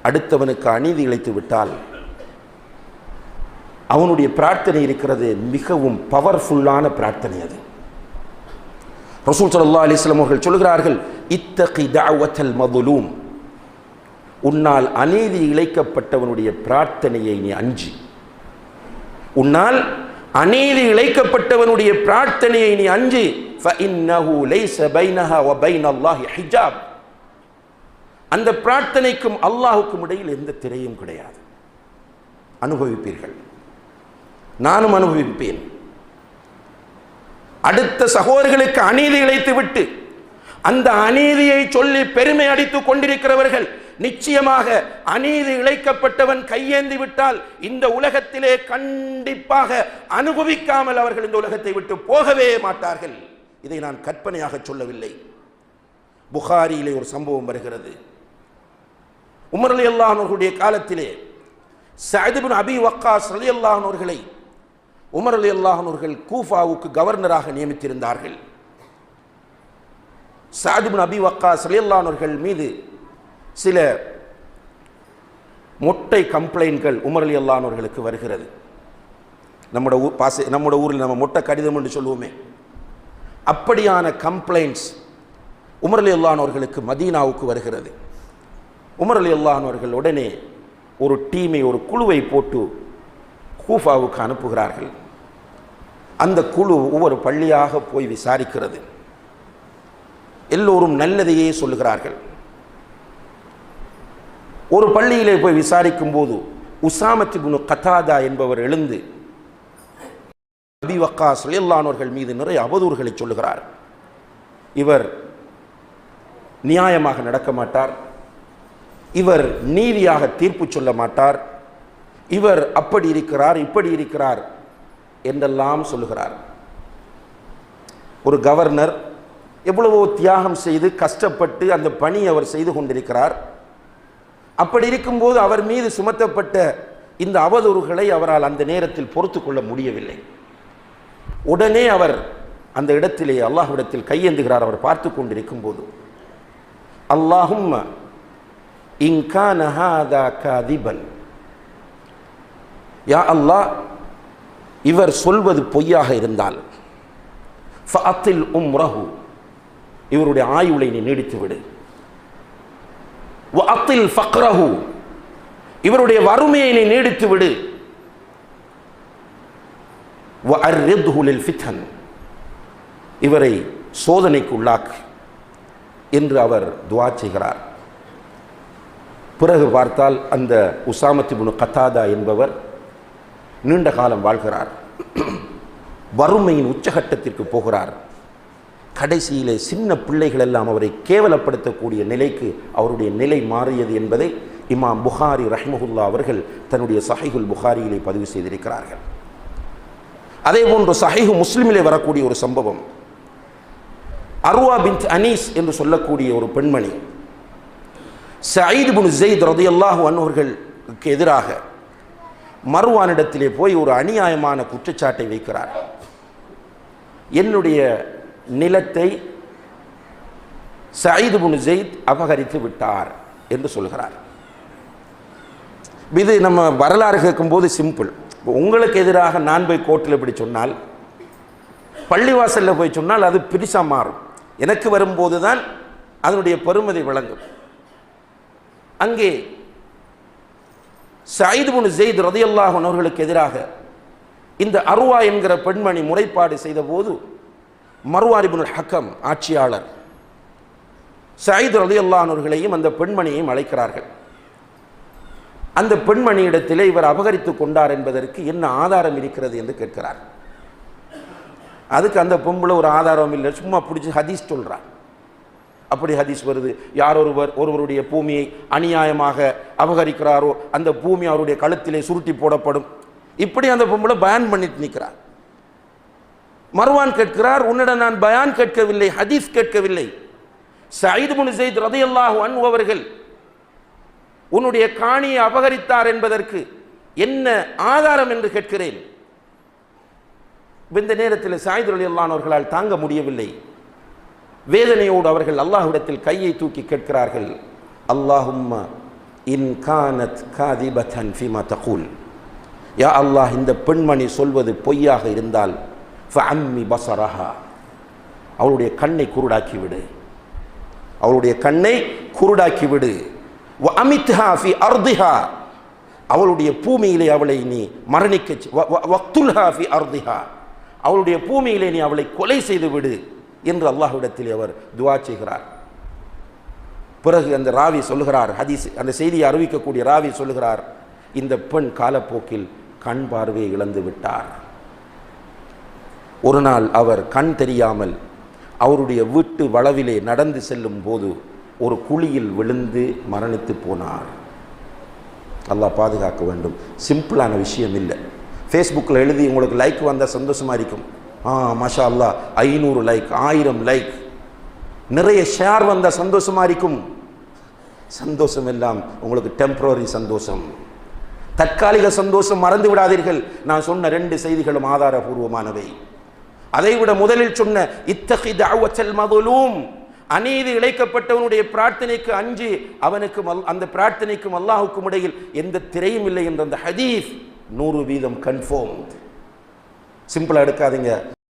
அடுத்தவனுக்கு அநீதி இழைத்து விட்டால் அவனுடைய பிரார்த்தனை இருக்கிறது மிகவும் பவர்ஃபுல்லான பிரார்த்தனை. அது ரசூல் ஸல்லல்லாஹு அலைஹி வஸல்லம் அவர்கள் சொல்கிறார்கள், இத்தகி தஅவத்தல் மظلوم, உன்னால் அநீதி இழைக்கப்பட்டவனுடைய பிரார்த்தனையை நீ அஞ்சி, உன்னால் அநீதி இழைக்கப்பட்டவனுடைய பிரார்த்தனையை நீ அஞ்சி, فإنه ليس بينها وبين الله حجاب, அந்த பிரார்த்தனைக்கும் அல்லாஹ்வுக்கும் இடையில் எந்த திரையும் கிடையாது. அனுபவிப்பீர்கள், நானும் அனுபவிப்பேன். அடுத்த சகோதரர்களுக்கு அநீதி இழைத்து விட்டு அந்த அநீதியை சொல்லி பெருமை அடித்துக் கொண்டிருக்கிறவர்கள் நிச்சயமாக அநீதி இழைக்கப்பட்டவன் கையேந்தி விட்டால் இந்த உலகத்திலே கண்டிப்பாக அனுபவிக்காமல் அவர்கள் இந்த உலகத்தை விட்டு போகவே மாட்டார்கள். இதை நான் கற்பனையாக சொல்லவில்லை. புகாரியிலே ஒரு சம்பவம் வருகிறது. உமர் ரலியல்லாஹு அன்ஹு அவர்களுடைய காலத்திலே சஅத் இப்னு அபி வக்காஸ் ரலியல்லாஹு அன்ஹு அவர்களை உமர் ரலியல்லாஹு அன்ஹு அவர்கள் கூஃபாவுக்கு கவர்னராக நியமித்திருந்தார்கள். சஅத் இப்னு அபி வக்காஸ் ரலியல்லாஹு அன்ஹு அவர்கள் மீது சில மொட்டை கம்ப்ளைண்ட்கள் உமர் ரலியல்லாஹு அன்ஹு அவர்களுக்கு வருகிறது. நம்முடைய ஊரில் நம்ம மொட்டை கடிதம் என்று சொல்லுவோமே, அப்படியான கம்ப்ளைண்ட்ஸ் உமர் ரலியல்லாஹு அன்ஹு அவர்களுக்கு மதீனாவுக்கு வருகிறது. உமர் ரலியல்லாஹு அன்ஹு அவர்கள் உடனே ஒரு டீமை, ஒரு குழுவை போட்டு கூஃபாவுக்கு அனுப்புகிறார்கள். அந்த குழு ஒவ்வொரு பள்ளியாக போய் விசாரிக்கிறது. எல்லோரும் நல்லதையே சொல்லுகிறார்கள். ஒரு பள்ளியிலே போய் விசாரிக்கும் போது உசாமத் இப்னு கதாதா என்பவர் எழுந்து அபி வக்காஸ் ரலியல்லாஹு அன்ஹு அவர்கள் மீது நிறைய அவதூறுகளை சொல்லுகிறார். இவர் நியாயமாக நடக்க மாட்டார், இவர் நீதியாக தீர்ப்பு சொல்ல மாட்டார், இவர் அப்படி இருக்கிறார் இப்படி இருக்கிறார் என்றெல்லாம் சொல்லுகிறார். ஒரு கவர்னர் எவ்வளவோ தியாகம் செய்து கஷ்டப்பட்டு அந்த பணி அவர் செய்து கொண்டிருக்கிறார். அப்படி இருக்கும்போது அவர் மீது சுமத்தப்பட்ட இந்த அவதூறுகளை அவரால் அந்த நேரத்தில் பொறுத்து கொள்ள முடியவில்லை. உடனே அவர் அந்த இடத்திலே அல்லாஹ்விடத்தில் கையேந்துகிறார். அவர் பார்த்து கொண்டிருக்கும் போது, அல்லாஹும்ம இன் கான ஹாதா காதிபன், யா அல்லாஹ், இவர் சொல்வது பொய்யாக இருந்தால் ஃபஅத்தில் உம்ரஹு, இவருடைய ஆயுளை நீ நீடித்து விடு. வஅத்தில் ஃபக்ரஹு, இவருடைய வறுமையை நீ நீடித்து விடு. வஅர்ரித்ஹு லில் ஃபித்ன், இவரை சோதனைக்கு உள்ளாக்கு என்று அவர் துஆ செய்கிறார். பிறகு பார்த்தால் அந்த உசாமத் இப்னு கதாதா என்பவர் நீண்ட காலம் வாழ்கிறார். வறுமையின் உச்சகட்டத்திற்கு போகிறார். கடைசியிலே சின்ன பிள்ளைகள் எல்லாம் அவரை கேவலப்படுத்தக்கூடிய நிலைக்கு அவருடைய நிலை மாறியது என்பதை இமாம் புகாரி ரஹ்மஹுல்லா அவர்கள் தன்னுடைய சஹீஹுல் புகாரியிலே பதிவு செய்திருக்கிறார்கள். அதே போன்று சஹீஹு முஸ்லிமிலே வரக்கூடிய ஒரு சம்பவம், அர்வா பின்த் அனீஸ் என்று சொல்லக்கூடிய ஒரு பெண்மணி சயீத் இப்னு ஸைத் ரலியல்லாஹு அன்ஹு அவர்களுக்கு எதிராக மர்வானிடத்திலே போய் ஒரு அநியாயமான குற்றச்சாட்டை வைக்கிறார். என்னுடைய நிலத்தை சயீத் இப்னு ஸைத் அபகரித்து விட்டார் என்று சொல்கிறார். இது நம்ம வரலாறு கேட்கும்போது சிம்பிள். உங்களுக்கு எதிராக நான் போய் கோர்ட்டில் இப்படி சொன்னால், பள்ளிவாசலில் போய் சொன்னால் அது பிரிசா மாறும். எனக்கு வரும்போது தான் அதனுடைய பெருமதி விளங்கும். அங்கே சயீத் இப்னு ஸைத் ரலியல்லாஹு அன்ஹு அவர்களுக்கு எதிராக இந்த அர்வா என்கிற பெண்மணி முறைப்பாடு செய்த போது மர்வான் இப்னுல் ஹக்கம் ஆட்சியாளர் சயீத் ரலியல்லாஹு அன்ஹு அவர்களையும் அந்த பெண்மணியையும் அழைக்கிறார்கள். அந்த பெண்மணியிடத்திலே இவர் அபகரித்து கொண்டார் என்பதற்கு என்ன ஆதாரம் இருக்கிறது என்று கேட்கிறார். அதுக்கு அந்த பொம்பளை ஒரு ஆதாரம் இல்லை, சும்மா பிடிச்சி ஹதீஸ் சொல்றார். அப்படி ஹதீஸ் வருது, யார் ஒருவருடைய பூமியை அநியாயமாக அபகரிக்கிறாரோ அந்த பூமி அவருடைய கழுத்திலே சுருட்டி போடப்படும். இப்படி அந்த பொம்பளை பயான் பண்ணிட்டு நிற்கிறார். மர்வான் கேட்கிறார், உன்னிடம் நான் பயான் கேட்கவில்லை, ஹதீஸ் கேட்கவில்லை. சயீத் இப்னு ஸைத் ரலியல்லாஹு அன்ஹு அவர்கள் உன்னுடைய காணியை அபகரித்தார் என்பதற்கு என்ன ஆதாரம் என்று கேட்கிறேன். இந்த நேரத்தில் சயீத் ரலியல்லாஹு அன்ஹு அவர்களால் தாங்க முடியவில்லை. வேதனையோடு அவர்கள் அல்லாஹ்விடத்தில் கையை தூக்கி கேட்கிறார்கள், அல்லாஹும்ம இன் கானத் காதிபதன் ஃபீமா தகூல், யா அல்லாஹ் இந்த பெண்மணி சொல்வது பொய்யாக இருந்தால் ஃபஅம்மி பஸரஹா, அவளுடைய கண்ணை குருடாக்கி விடு, அவளுடைய கண்ணை குருடாக்கி விடு. வ அமித்ஹா ஃபி அர்திஹா, அவளுடைய பூமியிலே அவளை நீ மரணிக்க, வக்துல்ஹா ஃபி அர்திஹா, அவளுடைய பூமியிலே நீ அவளை கொலை செய்து விடு என்று அல்லாஹ்விடத்தில் அவர் துஆ செய்கிறார். பிறகு அந்த ராவி சொல்லுகிறார், ஹதீஸ் அந்த செய்தியை அறிவிக்கக்கூடிய ராவி சொல்லுகிறார், இந்த பெண் காலப்போக்கில் கண் பார்வையை இழந்து விட்டார். ஒரு நாள் அவர் கண் தெரியாமல் அவருடைய வீட்டு வளவிலே நடந்து செல்லும் போது ஒரு குழியில் விழுந்து மரணித்து போனார். அல்லாஹ் பாதுகாக்க வேண்டும். சிம்பிளான விஷயம் இல்லை. ஃபேஸ்புக்கில் எழுதி உங்களுக்கு லைக் வந்தால் சந்தோஷமாக இருக்கும். மாஷா அல்லாஹ் 500 லைக், 1000 லைக், நிறைய ஷேர் வந்தால் சந்தோஷமாக இருக்கும். சந்தோஷம் எல்லாம் உங்களுக்கு டெம்பரரி சந்தோஷம், தற்காலிக சந்தோஷம். மறந்து விடாதீர்கள், நான் சொன்ன 2 செய்திகளும் ஆதாரபூர்வமானவை. அதைவிட முதலில் சொன்ன இத்தகி தஅவத்தல் மظلوم, அநீதி இழைக்கப்பட்டவனுடைய பிரார்த்தனைக்கு அஞ்சி அவனுக்கு அந்த பிரார்த்தனைக்கும் அல்லாஹுக்கும் இடையில் எந்த திரையும் இல்லை என்ற அந்த ஹதீஸ் 100% கன்ஃபார்ம். சிம்பிளா எடுக்காதீங்க.